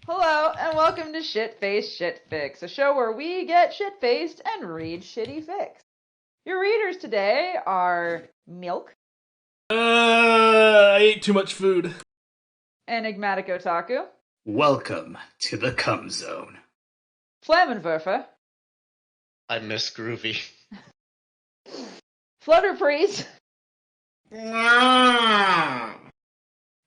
Hello, and welcome to Shitfaced Shitfics, a show where we get shit-faced and read shitty fics. Your readers today are Milk, I ate too much food. Enigmatic Otaku, Welcome to the Cum Zone. Flammenwerfer, I miss Groovy. Flutter Priest, and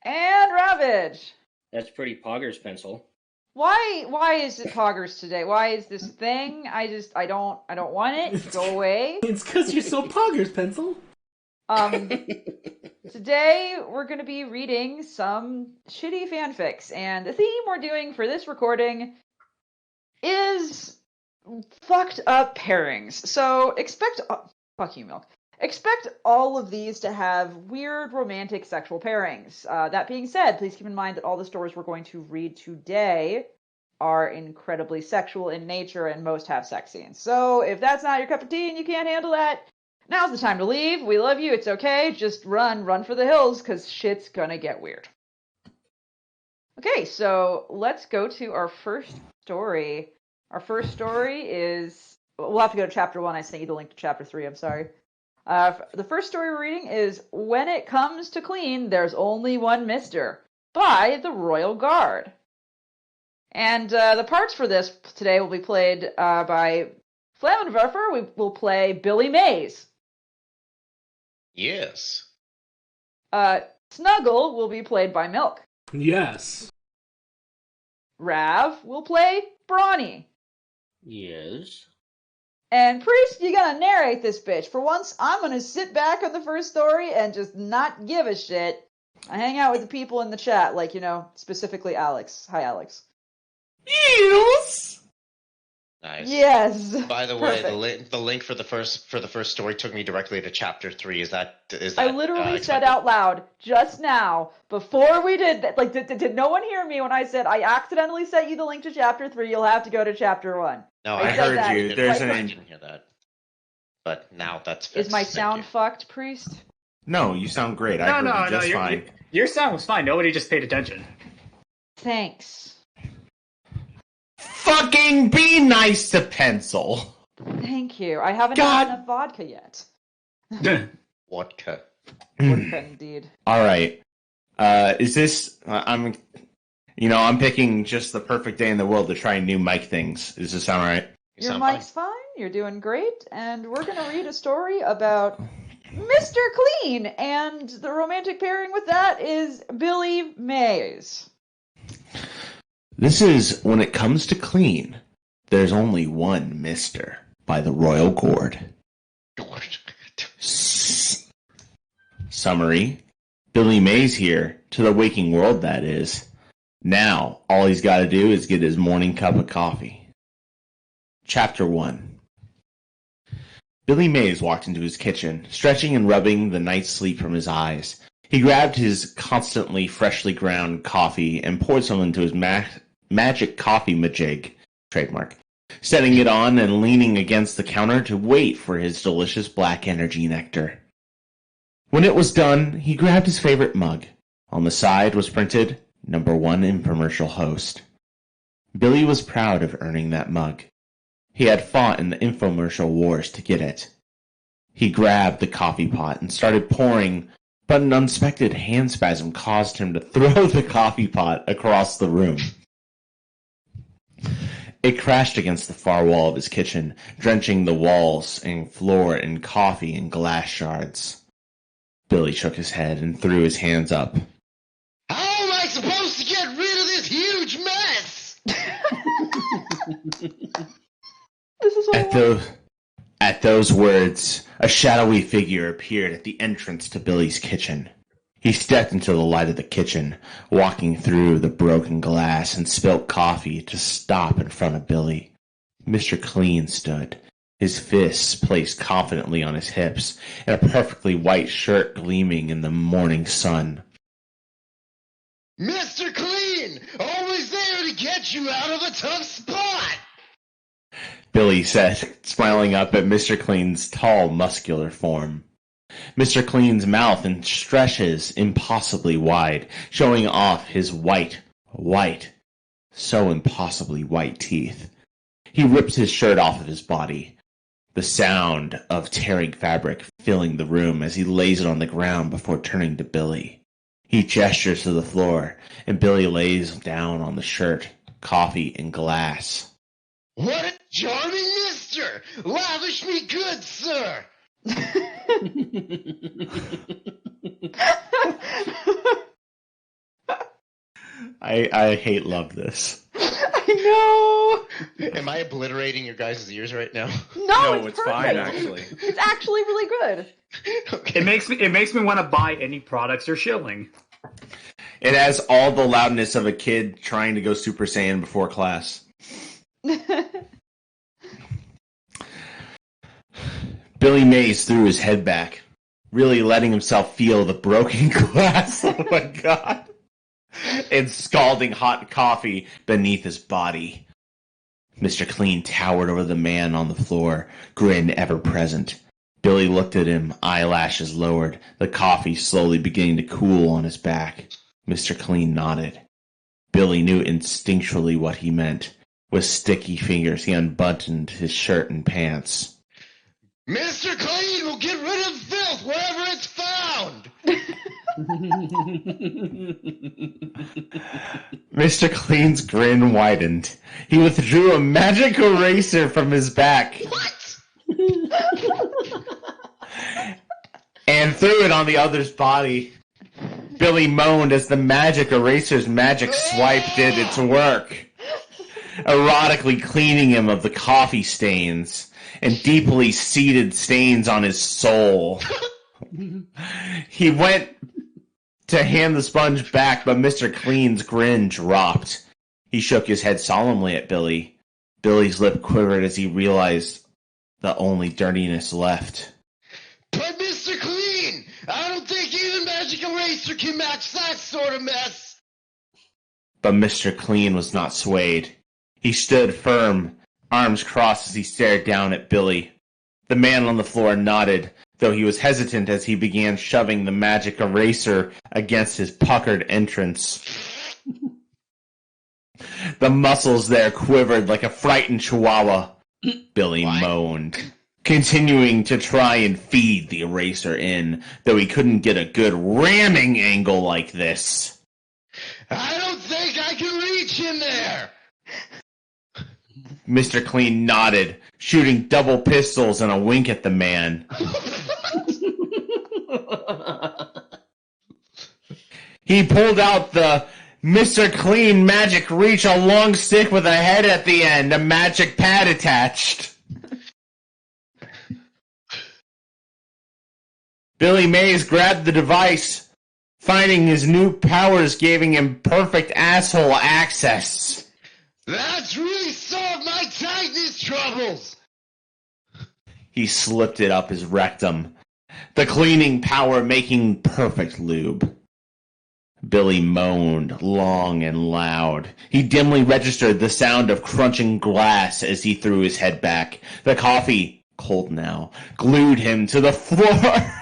Ravage. That's pretty Pogger's pencil. Why is it Poggers today? Why is this a thing? I don't want it. Go away. It's because you're so poggers, pencil. Today we're going to be reading some shitty fanfics, and the theme we're doing for this recording is fucked up pairings. So expect fuck you, Milk. Expect all of these to have weird romantic sexual pairings. That being said, please keep in mind that all the stories we're going to read today are incredibly sexual in nature and most have sex scenes. So if that's not your cup of tea and you can't handle that, now's the time to leave. We love you. It's okay. Just run for the hills because shit's gonna get weird. Okay, so let's go to our first story. Our first story is... We'll have to go to chapter 1. I sent you the link to chapter 3. I'm sorry. The first story we're reading is When It Comes to Clean, There's Only One Mister by the Royal Guard. And the parts for this today will be played by Flammenwerfer. We will play Billy Mays. Yes. Snuggle will be played by Milk. Yes. Rav will play Brawny. Yes. And Priest, you gotta narrate this bitch. For once, I'm gonna sit back on the first story and just not give a shit. I hang out with the people in the chat, like, specifically Alex. Hi, Alex. Yes. Nice. Yes. By the way, Perfect. the link for the first story took me directly to chapter 3. Is that I literally said out loud just now before we did that. Like, did no one hear me when I said I accidentally sent you the link to chapter 3? You'll have to go to chapter 1. No, I I said heard that. you. There's I an- didn't hear that. But now that's fixed. Is my Thank sound you. fucked, Priest? No, you sound great. I heard you just fine. Your sound was fine. Nobody just paid attention. Thanks. Fucking be nice to Pencil. Thank you. I haven't God. had enough vodka yet. Vodka. Vodka, indeed. All right. Is this? I'm picking just the perfect day in the world to try new mic things. Does this sound right? You Your sound mic's fine. You're doing great. And we're going to read a story about Mr. Clean. And the romantic pairing with that is Billy Mays. This is When It Comes to Clean, There's Only One Mister by the Royal Guard. Summary. Billy Mays here, to the waking world that is. Now, all he's got to do is get his morning cup of coffee. Chapter 1. Billy Mays walked into his kitchen, stretching and rubbing the night's sleep from his eyes. He grabbed his constantly freshly ground coffee and poured some into his magic coffee majig, trademark, setting it on and leaning against the counter to wait for his delicious black energy nectar. When it was done, he grabbed his favorite mug. On the side was printed, #1 infomercial host. Billy was proud of earning that mug. He had fought in the infomercial wars to get it. He grabbed the coffee pot and started pouring, but an unexpected hand spasm caused him to throw the coffee pot across the room. It crashed against the far wall of his kitchen, drenching the walls and floor in coffee and glass shards. Billy shook his head and threw his hands up. How am I supposed to get rid of this huge mess? This is what I want. At those words, a shadowy figure appeared at the entrance to Billy's kitchen. He stepped into the light of the kitchen, walking through the broken glass and spilt coffee to stop in front of Billy. Mr. Clean stood, his fists placed confidently on his hips, and a perfectly white shirt gleaming in the morning sun. Mr. Clean! Always there to get you out of a tough spot! Billy said, smiling up at Mr. Clean's tall, muscular form. Mr. Clean's mouth stretches impossibly wide, showing off his white, so impossibly white teeth. He rips his shirt off of his body, the sound of tearing fabric filling the room as he lays it on the ground before turning to Billy. He gestures to the floor, and Billy lays down on the shirt, coffee, and glass. What a charming mister! Lavish me good, sir! I hate love this. I know. Am I obliterating your guys' ears right now? No, it's perfect. fine, actually. It's actually really good. Okay. It makes me want to buy any products or shilling. It has all the loudness of a kid trying to go Super Saiyan before class. Billy Mays threw his head back, really letting himself feel the broken glass, oh my god, and scalding hot coffee beneath his body. Mr. Clean towered over the man on the floor, grin ever present. Billy looked at him, eyelashes lowered, the coffee slowly beginning to cool on his back. Mr. Clean nodded. Billy knew instinctually what he meant. With sticky fingers, he unbuttoned his shirt and pants. Mr. Clean will get rid of filth wherever it's found! Mr. Clean's grin widened. He withdrew a magic eraser from his back. What? And threw it on the other's body. Billy moaned as the magic eraser's magic swipe did its work, erotically cleaning him of the coffee stains and deeply seated stains on his soul. He went to hand the sponge back, but Mr. Clean's grin dropped. He shook his head solemnly at Billy. Billy's lip quivered as he realized the only dirtiness left. But Mr. Clean, I don't think even Magic Eraser can match that sort of mess. But Mr. Clean was not swayed. He stood firm, arms crossed as he stared down at Billy. The man on the floor nodded, though he was hesitant as he began shoving the magic eraser against his puckered entrance. The muscles there quivered like a frightened chihuahua. Billy moaned, continuing to try and feed the eraser in, though he couldn't get a good ramming angle like this. I don't think I can reach in there. Mr. Clean nodded, shooting double pistols and a wink at the man. He pulled out the Mr. Clean magic reach, a long stick with a head at the end, a magic pad attached. Billy Mays grabbed the device, finding his new powers giving him perfect asshole access. That's really solved my tightness troubles. He slipped it up his rectum, the cleaning power making perfect lube. Billy moaned long and loud. He dimly registered the sound of crunching glass as he threw his head back. The coffee, cold now, glued him to the floor.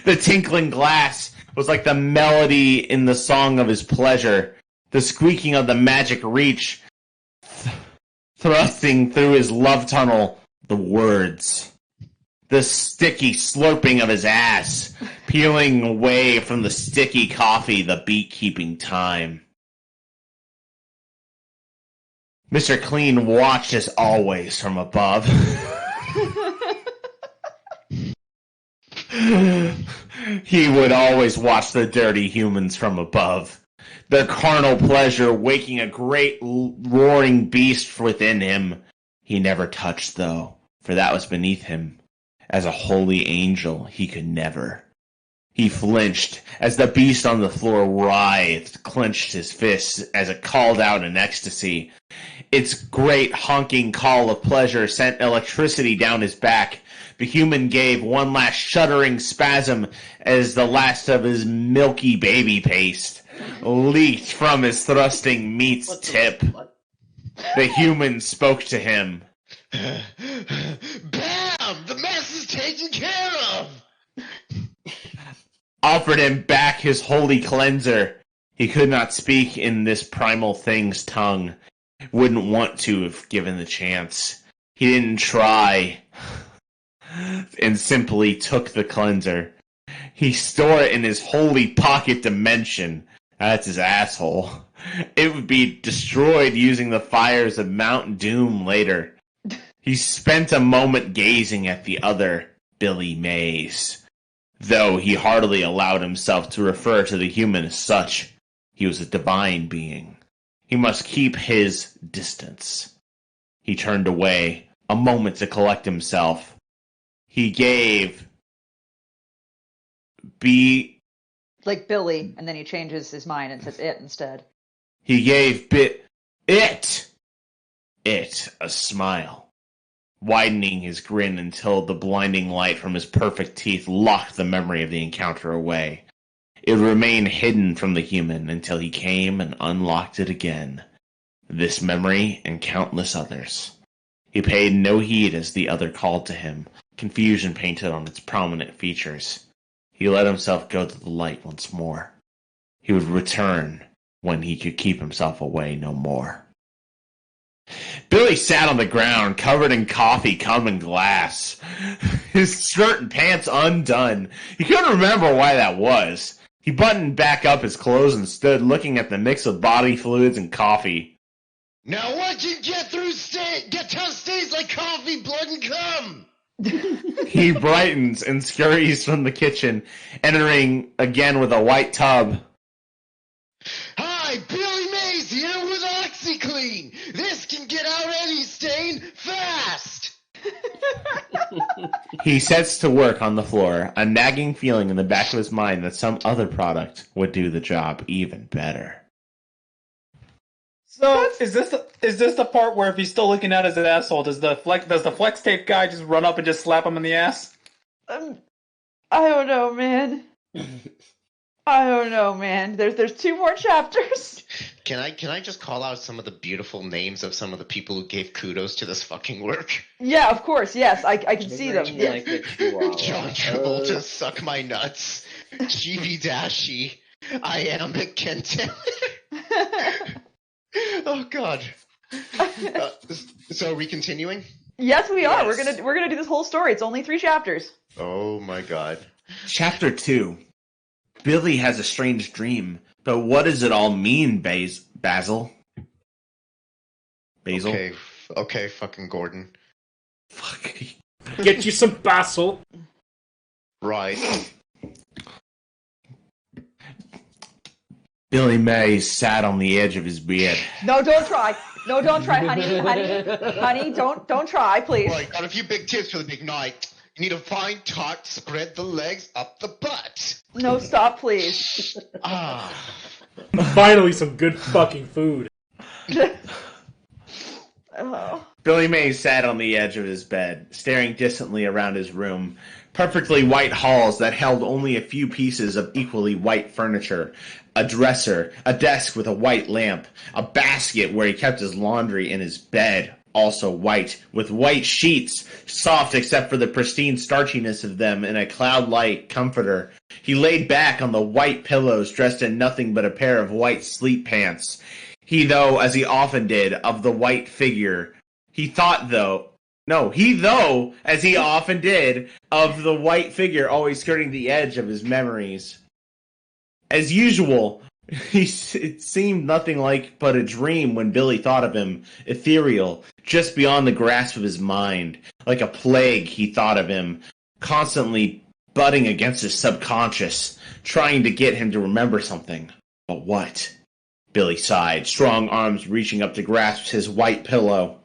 The tinkling glass was like the melody in the song of his pleasure, the squeaking of the magic reach, thrusting through his love tunnel, the words. The sticky slurping of his ass, peeling away from the sticky coffee, the beat keeping time. Mr. Clean watched as always from above. He would always watch the dirty humans from above. Their carnal pleasure waking a great roaring beast within him. He never touched, though, for that was beneath him. As a holy angel, he could never. He flinched as the beast on the floor writhed, clenched his fists as it called out in ecstasy. Its great honking call of pleasure sent electricity down his back. The human gave one last shuddering spasm as the last of his milky baby paste leaked from his thrusting meat's tip. The human spoke to him. Bam! The mess is taken care of! Offered him back his holy cleanser. He could not speak in this primal thing's tongue. Wouldn't want to if given the chance. He didn't try and simply took the cleanser. He stored it in his holy pocket dimension. That's his asshole. It would be destroyed using the fires of Mount Doom later. He spent a moment gazing at the other Billy Mays. Though he hardly allowed himself to refer to the human as such. He was a divine being. He must keep his distance. He turned away, a moment to collect himself. He gave like Billy, and then he changes his mind and says it instead. He gave it a smile, widening his grin until the blinding light from his perfect teeth locked the memory of the encounter away. It remained hidden from the human until he came and unlocked it again. This memory and countless others. He paid no heed as the other called to him, confusion painted on its prominent features. He let himself go to the light once more. He would return when he could keep himself away no more. Billy sat on the ground, covered in coffee, cum, and glass. His shirt and pants undone. He couldn't remember why that was. He buttoned back up his clothes and stood looking at the mix of body fluids and coffee. Now what can get tough stains like coffee, blood, and cum? He brightens and scurries from the kitchen, entering again with a white tub. Hi, Billy Mays here with OxyClean. This can get out any stain fast. He sets to work on the floor, a nagging feeling in the back of his mind that some other product would do the job even better. So is this the part where if he's still looking at his asshole, does the flex tape guy just run up and just slap him in the ass? I don't know, man. I don't know, man. There's 2 more chapters. Can I just call out some of the beautiful names of some of the people who gave kudos to this fucking work? Yeah, of course. Yes, I can see them. Like the Chihuahua. John Travolta, suck my nuts. Chibi Dashi, I am a Kenten. Oh God. So are we continuing? Yes, we are. Yes. We're gonna do this whole story. It's only 3 chapters. Oh my God. Chapter 2. Billy has a strange dream, but what does it all mean, Basil? Basil? Okay, fucking Gordon. Fuck. Get you some basil. Right. Billy Mays sat on the edge of his bed. No, don't try. No, don't try, honey, don't try, please. Right, got a few big tips for the big night. You need a fine tart, spread the legs up the butt. No, stop, please. Ah. Finally, some good fucking food. Oh. Billy Mays sat on the edge of his bed, staring distantly around his room. Perfectly white halls that held only a few pieces of equally white furniture. A dresser, a desk with a white lamp, a basket where he kept his laundry, and his bed, also white, with white sheets, soft except for the pristine starchiness of them, and a cloud-like comforter. He laid back on the white pillows, dressed in nothing but a pair of white sleep pants. He, though, as he often did, of the white figure. He, as he often did, of the white figure always skirting the edge of his memories. As usual, it seemed nothing like but a dream when Billy thought of him, ethereal, just beyond the grasp of his mind. Like a plague, he thought of him, constantly butting against his subconscious, trying to get him to remember something. But what? Billy sighed, strong arms reaching up to grasp his white pillow.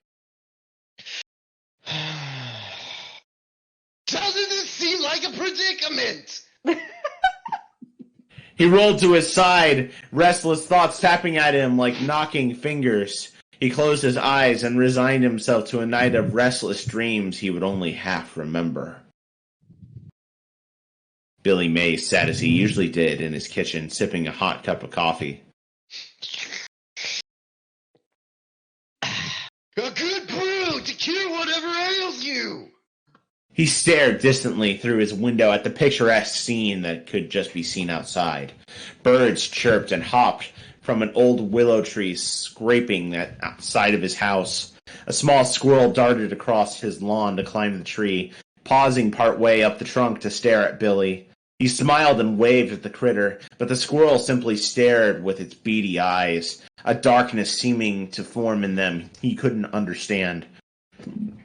Doesn't this seem like a predicament? He rolled to his side, restless thoughts tapping at him like knocking fingers. He closed his eyes and resigned himself to a night of restless dreams he would only half remember. Billy Mays sat as he usually did in his kitchen, sipping a hot cup of coffee. A good brew to cure whatever ails you. He stared distantly through his window at the picturesque scene that could just be seen outside. Birds chirped and hopped from an old willow tree scraping at outside of his house. A small squirrel darted across his lawn to climb the tree, pausing partway up the trunk to stare at Billy. He smiled and waved at the critter, but the squirrel simply stared with its beady eyes, a darkness seeming to form in them he couldn't understand.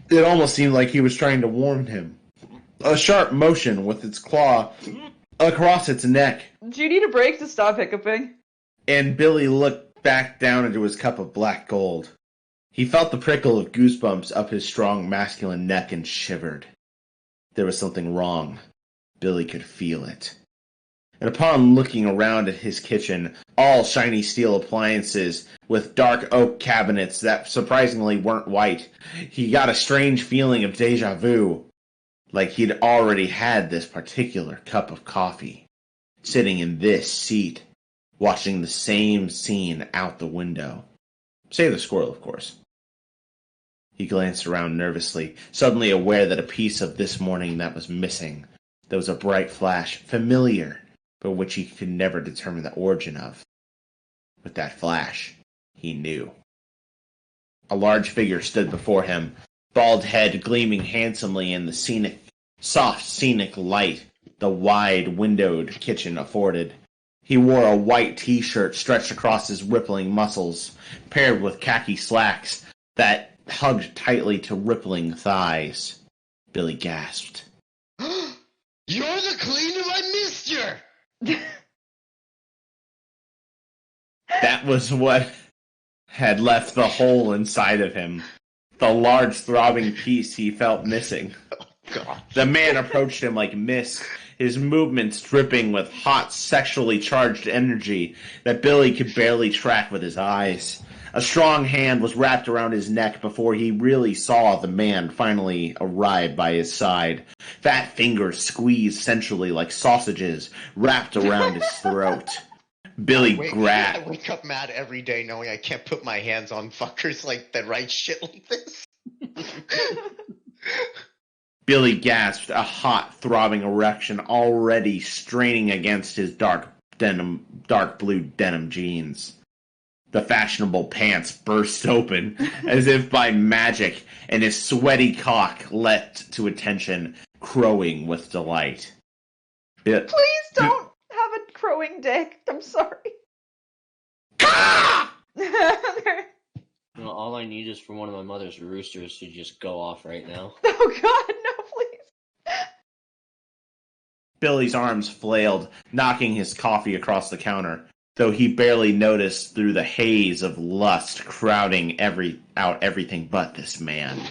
It almost seemed like he was trying to warn him. A sharp motion with its claw across its neck. Do you need a break to stop hiccuping? And Billy looked back down into his cup of black gold. He felt the prickle of goosebumps up his strong masculine neck and shivered. There was something wrong. Billy could feel it. And upon looking around at his kitchen, all shiny steel appliances with dark oak cabinets that surprisingly weren't white, he got a strange feeling of deja vu, like he'd already had this particular cup of coffee, sitting in this seat, watching the same scene out the window. Save the squirrel, of course. He glanced around nervously, suddenly aware that a piece of this morning that was missing. There was a bright flash, familiar, but which he could never determine the origin of. With that flash, he knew. A large figure stood before him, bald head gleaming handsomely in the soft scenic light the wide windowed kitchen afforded. He wore a white t-shirt stretched across his rippling muscles, paired with khaki slacks that hugged tightly to rippling thighs. Billy gasped. You're the cleaner, I missed you! That was what had left the hole inside of him. The large throbbing piece he felt missing. God. The man approached him like mist, his movements dripping with hot, sexually charged energy that Billy could barely track with his eyes. A strong hand was wrapped around his neck before he really saw the man finally arrive by his side. Fat fingers squeezed sensually like sausages wrapped around his throat. Billy I grabbed. wake up mad every day knowing I can't put my hands on fuckers like that write shit like this. Billy gasped, a hot, throbbing erection already straining against his dark blue denim jeans. The fashionable pants burst open, as if by magic, and his sweaty cock leapt to attention, crowing with delight. Please don't have a crowing dick. I'm sorry. Well, all I need is for one of my mother's roosters to just go off right now. Oh God, no, please. Billy's arms flailed, knocking his coffee across the counter, though he barely noticed through the haze of lust crowding out everything but this man.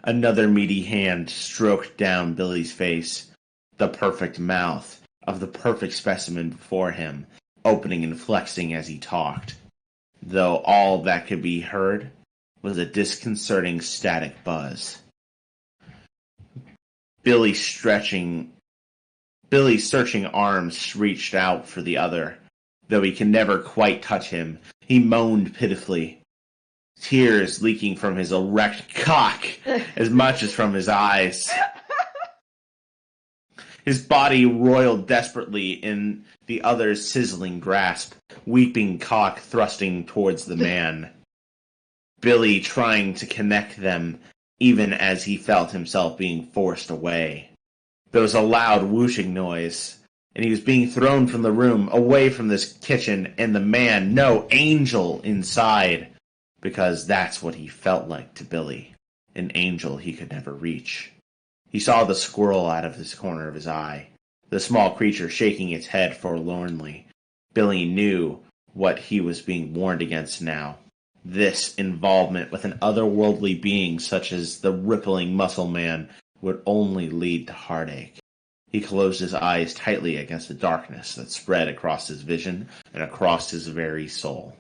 Another meaty hand stroked down Billy's face, the perfect mouth of the perfect specimen before him, opening and flexing as he talked, though all that could be heard was a disconcerting static buzz. Billy's searching arms reached out for the other, though he could never quite touch him. He moaned pitifully, tears leaking from his erect cock as much as from his eyes. His body roiled desperately in the other's sizzling grasp, weeping cock thrusting towards the man. Billy trying to connect them, even as he felt himself being forced away. There was a loud whooshing noise, and he was being thrown from the room, away from this kitchen, and the man, no, angel, inside, because that's what he felt like to Billy, an angel he could never reach. He saw the squirrel out of the corner of his eye, the small creature shaking its head forlornly. Billy knew what he was being warned against now. This involvement with an otherworldly being such as the rippling muscle man would only lead to heartache. He closed his eyes tightly against the darkness that spread across his vision and across his very soul.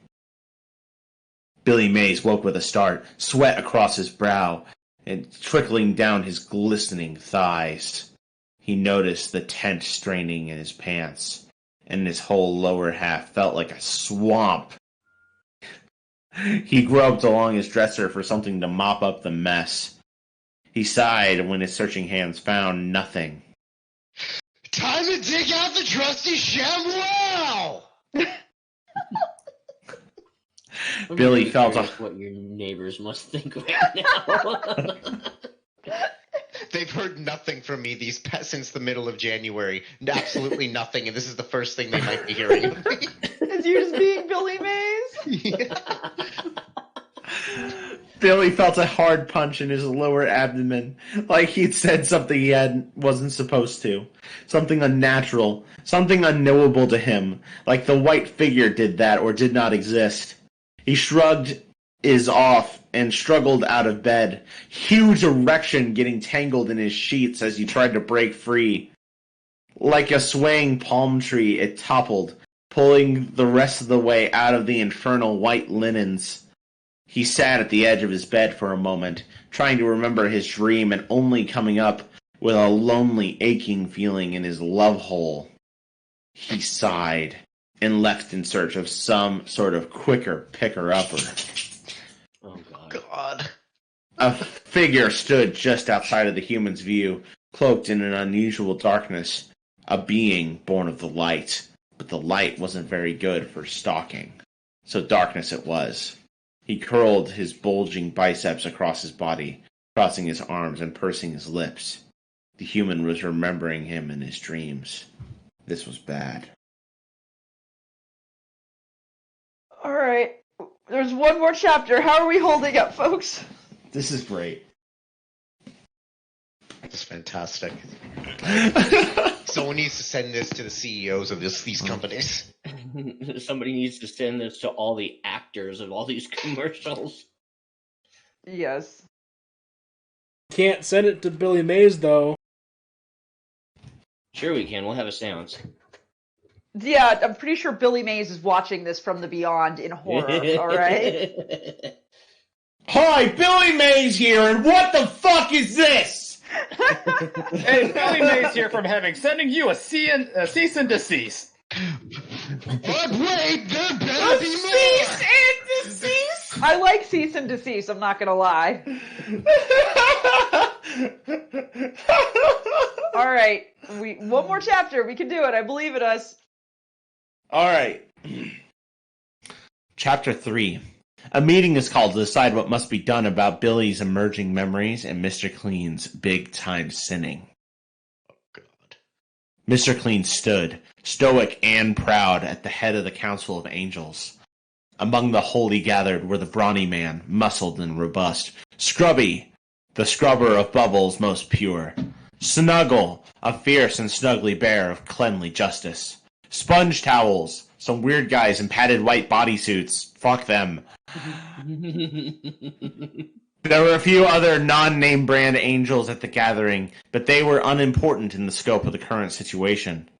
Billy Mays woke with a start, sweat across his brow and trickling down his glistening thighs. He noticed the tent straining in his pants, and his whole lower half felt like a swamp. He groped along his dresser for something to mop up the mess. He sighed when his searching hands found nothing. Time to dig out the trusty ShamWow! I'm Billy really felt curious what your neighbors must think right now. They've heard nothing from me since the middle of January. Absolutely nothing, and this is the first thing they might be hearing of me. Is you just being Billy Mays? Yeah. Billy felt a hard punch in his lower abdomen, like he'd said something he wasn't supposed to. Something unnatural, something unknowable to him, like the white figure did that or did not exist. He shrugged his off and struggled out of bed, huge erection getting tangled in his sheets as he tried to break free. Like a swaying palm tree, it toppled, pulling the rest of the way out of the infernal white linens. He sat at the edge of his bed for a moment, trying to remember his dream and only coming up with a lonely, aching feeling in his love hole. He sighed and left in search of some sort of quicker picker-upper. Oh, God. God. A figure stood just outside of the human's view, cloaked in an unusual darkness. A being born of the light, but the light wasn't very good for stalking. So darkness it was. He curled his bulging biceps across his body, crossing his arms and pursing his lips. The human was remembering him in his dreams. This was bad. Alright. There's one more chapter. How are we holding up, folks? This is great. That's fantastic. Someone needs to send this to the CEOs of these companies. Somebody needs to send this to all the actors of all these commercials. Yes. Can't send it to Billy Mays, though. Sure we can. We'll have a seance. Yeah, I'm pretty sure Billy Mays is watching this from the beyond in horror, alright? Hi, Billy Mays here, and what the fuck is this? Hey, Billy Mays here from Heaven, sending you a cease and desist. But wait, there better be more! Cease and desist? I like cease and desist, I'm not gonna lie. Alright, one more chapter, we can do it, I believe in us. Alright. Chapter 3. A meeting is called to decide what must be done about Billy's emerging memories and Mr. Clean's big-time sinning. Oh, God. Mr. Clean stood, stoic and proud, at the head of the Council of Angels. Among the holy gathered were the brawny man, muscled and robust, Scrubby, the scrubber of bubbles most pure, Snuggle, a fierce and snuggly bear of cleanly justice, Sponge Towels, some weird guys in padded white bodysuits, fuck them. There were a few other non-name brand angels at the gathering, but they were unimportant in the scope of the current situation.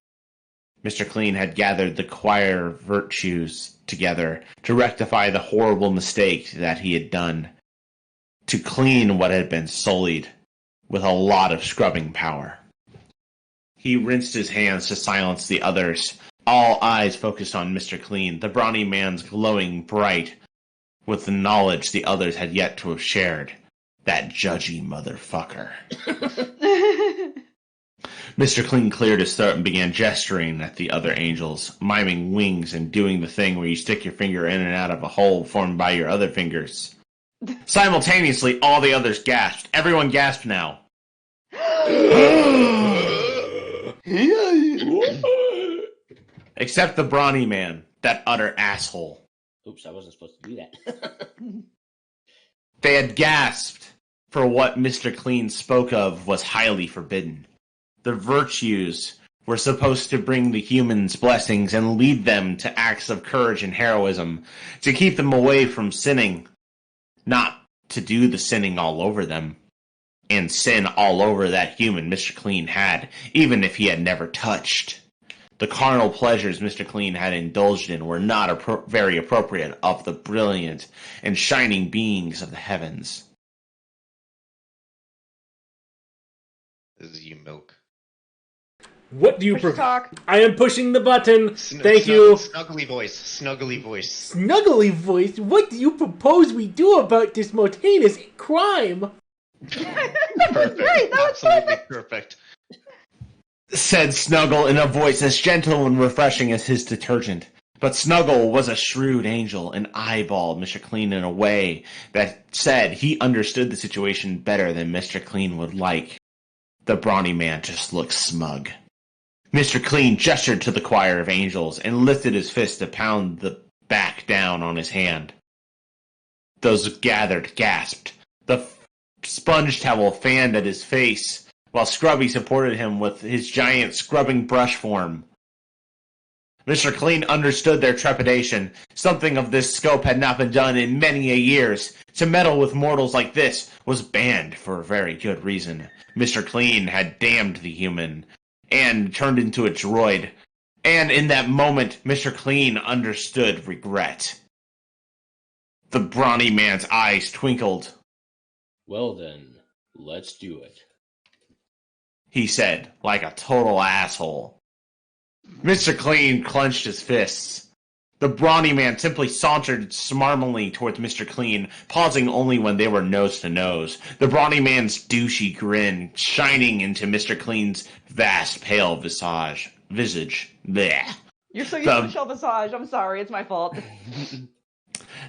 Mr. Clean had gathered the choir virtues together to rectify the horrible mistake that he had done, to clean what had been sullied with a lot of scrubbing power. He rinsed his hands to silence the others, all eyes focused on Mr. Clean, the brawny man's glowing bright with the knowledge the others had yet to have shared. That judgy motherfucker. Mr. Clean cleared his throat and began gesturing at the other angels, miming wings and doing the thing where you stick your finger in and out of a hole formed by your other fingers. Simultaneously, all the others gasped. Everyone gasped now. Except the brawny man, that utter asshole. Oops, I wasn't supposed to do that. They had gasped, for what Mr. Clean spoke of was highly forbidden. The virtues were supposed to bring the humans blessings and lead them to acts of courage and heroism, to keep them away from sinning, not to do the sinning all over them, and sin all over that human Mr. Clean had, even if he had never touched. The carnal pleasures Mr. Clean had indulged in were not very appropriate of the brilliant and shining beings of the heavens. This is you, Milk. What do you Push prefer? talk. I am pushing the button. Thank you. Snuggly voice. Snuggly voice. Snuggly voice, what do you propose we do about this most heinous crime? Perfect. Great, that was Absolutely perfect. Said Snuggle in a voice as gentle and refreshing as his detergent. But Snuggle was a shrewd angel and eyeballed Mr. Clean in a way that said he understood the situation better than Mr. Clean would like. The brawny man just looked smug. Mr. Clean gestured to the choir of angels and lifted his fist to pound the back down on his hand. Those gathered gasped. The sponge towel fanned at his face, while Scrubby supported him with his giant scrubbing brush form. Mr. Clean understood their trepidation. Something of this scope had not been done in many a years. To meddle with mortals like this was banned for a very good reason. Mr. Clean had damned the human and turned into a droid. And in that moment, Mr. Clean understood regret. The brawny man's eyes twinkled. Well then, let's do it. He said, like a total asshole. Mr. Clean clenched his fists. The brawny man simply sauntered smarmily towards Mr. Clean, pausing only when they were nose to nose. The brawny man's douchey grin shining into Mr. Clean's vast pale visage. Blech. You're so used to Michelle Visage. I'm sorry, it's my fault.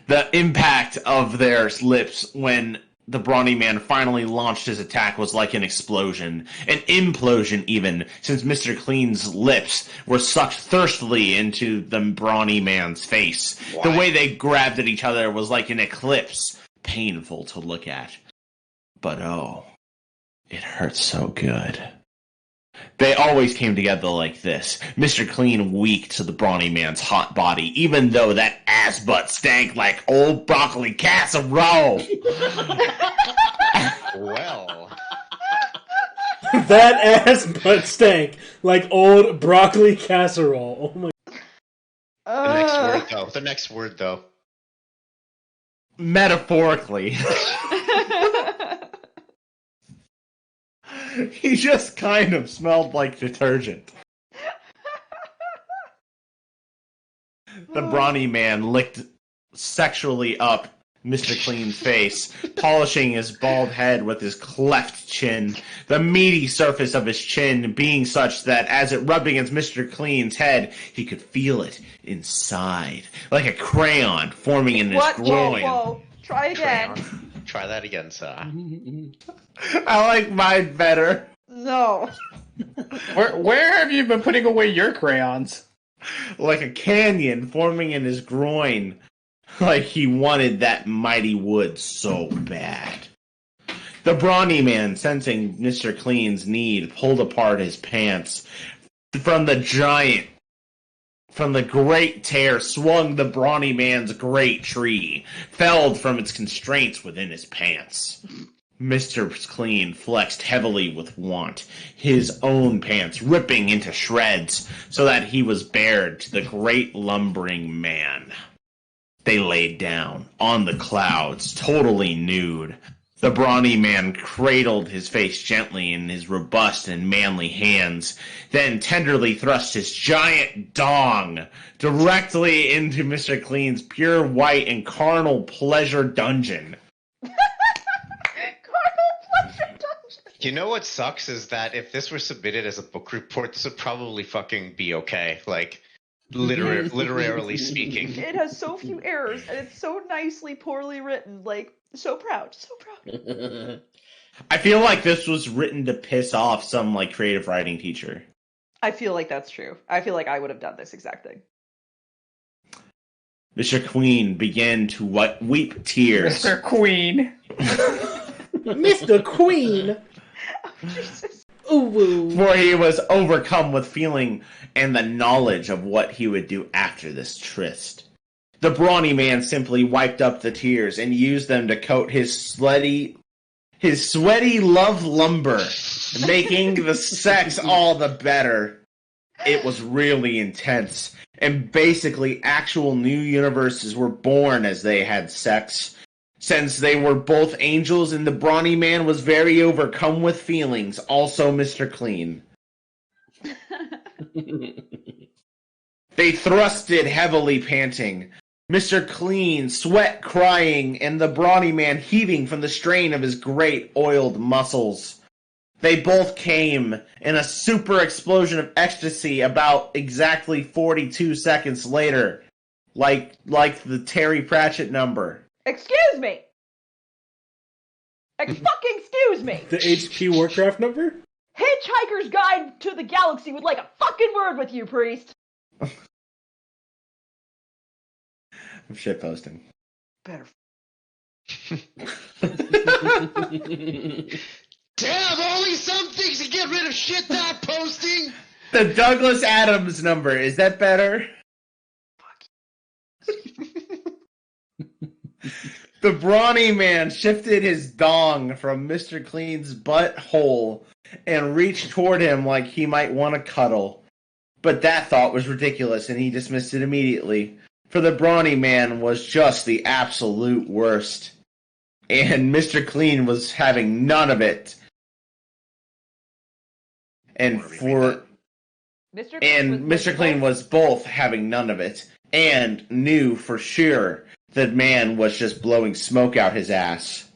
The impact of their lips when the brawny man finally launched his attack was like an explosion. An implosion, even, since Mr. Clean's lips were sucked thirstily into the brawny man's face. Why? The way they grabbed at each other was like an eclipse, painful to look at. But oh, it hurt so good. They always came together like this. Mr. Clean weak to the brawny man's hot body, even though that ass butt stank like old broccoli casserole. Well, That ass butt stank like old broccoli casserole. Oh my. the next word though. Metaphorically. He just kind of smelled like detergent. The brawny man licked sexually up Mr. Clean's face, polishing his bald head with his cleft chin, the meaty surface of his chin being such that as it rubbed against Mr. Clean's head, he could feel it inside, like a crayon forming in his groin. Whoa. Try again. Try that again, sir. I like mine better. No. Where have you been putting away your crayons? Like a canyon forming in his groin. Like he wanted that mighty wood so bad. The brawny man, sensing Mr. Clean's need, pulled apart his pants. From the great tear swung the brawny man's great tree, felled from its constraints within his pants. Mr. Clean flexed heavily with want, his own pants ripping into shreds, so that he was bared to the great lumbering man. They laid down, on the clouds, totally nude. The brawny man cradled his face gently in his robust and manly hands, then tenderly thrust his giant dong directly into Mr. Clean's pure white and carnal pleasure dungeon. You know what sucks is that if this were submitted as a book report, this would probably fucking be okay. Like, literarily speaking. It has so few errors, and it's so nicely, poorly written. Like, so proud, so proud. I feel like this was written to piss off some, like, creative writing teacher. I feel like that's true. I feel like I would have done this exact thing. Mr. Queen began to weep tears. Mr. Queen. Mr. Queen. Oh, Jesus. Ooh. For he was overcome with feeling and the knowledge of what he would do after this tryst. The brawny man simply wiped up the tears and used them to coat his sweaty love lumber, making the sex all the better. It was really intense, and basically actual new universes were born as they had sex. Since they were both angels and the brawny man was very overcome with feelings, also Mr. Clean. They thrusted heavily panting. Mr. Clean, sweat crying, and the brawny man heaving from the strain of his great oiled muscles. They both came in a super explosion of ecstasy about exactly 42 seconds later. Like the Terry Pratchett number. Excuse me! Fucking excuse me! The HP Warcraft number? Hitchhiker's Guide to the Galaxy would like a fucking word with you, priest! I'm shitposting. Better. Damn, only some things to get rid of shit not posting. The Douglas Adams number, is that better? The brawny man shifted his dong from Mr. Clean's butthole and reached toward him like he might want to cuddle. But that thought was ridiculous, and he dismissed it immediately. For the brawny man was just the absolute worst. And Mr. Clean was having none of it. And Mr. Clean was both having none of it, and knew for sure the man was just blowing smoke out his ass.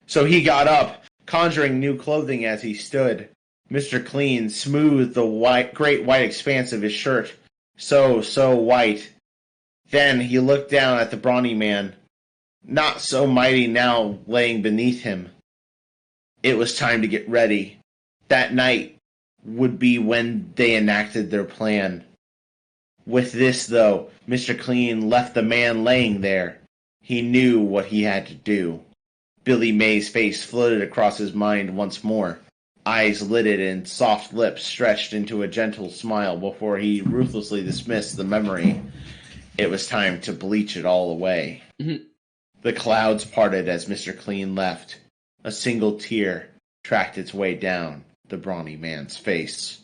So he got up, conjuring new clothing as he stood. Mr. Clean smoothed the great white expanse of his shirt. So white. Then he looked down at the brawny man, not so mighty now laying beneath him. It was time to get ready. That night would be when they enacted their plan. With this, though, Mr. Clean left the man laying there. He knew what he had to do. Billy May's face floated across his mind once more. Eyes lidded and soft lips stretched into a gentle smile before he ruthlessly dismissed the memory. It was time to bleach it all away. The clouds parted as Mr. Clean left. A single tear tracked its way down the brawny man's face.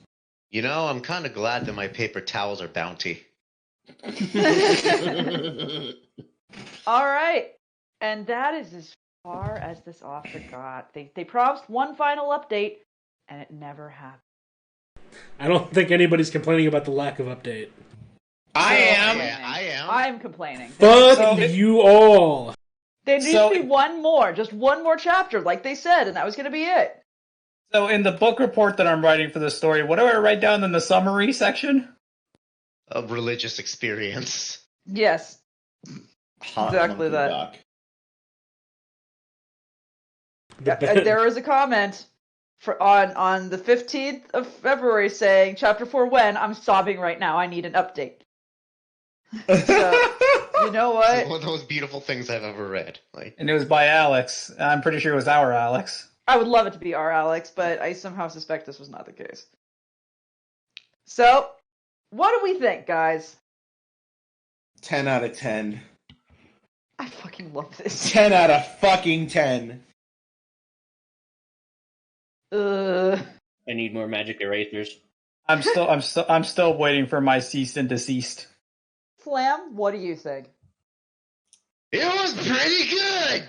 You know, I'm kind of glad that my paper towels are bounty. All right. And that is as far as this author got. They promised one final update, and it never happened. I don't think anybody's complaining about the lack of update. I am. Yeah, I am. I'm complaining. Fuck you all. There needs to be one more, just one more chapter, like they said, and that was going to be it. So in the book report that I'm writing for this story, what do I write down in the summary section? A religious experience. Yes. Hot Exactly monkey that. duck. There was a comment on the 15th of February saying, Chapter 4 when? I'm sobbing right now. I need an update. So, you know what? It's one of those beautiful things I've ever read. And it was by Alex. I'm pretty sure it was our Alex. I would love it to be our Alex, but I somehow suspect this was not the case. So, what do we think, guys? 10 out of 10. I fucking love this. 10 out of fucking 10. I need more magic erasers. I'm still waiting for my ceased and desist. Flam, what do you think? It was pretty good!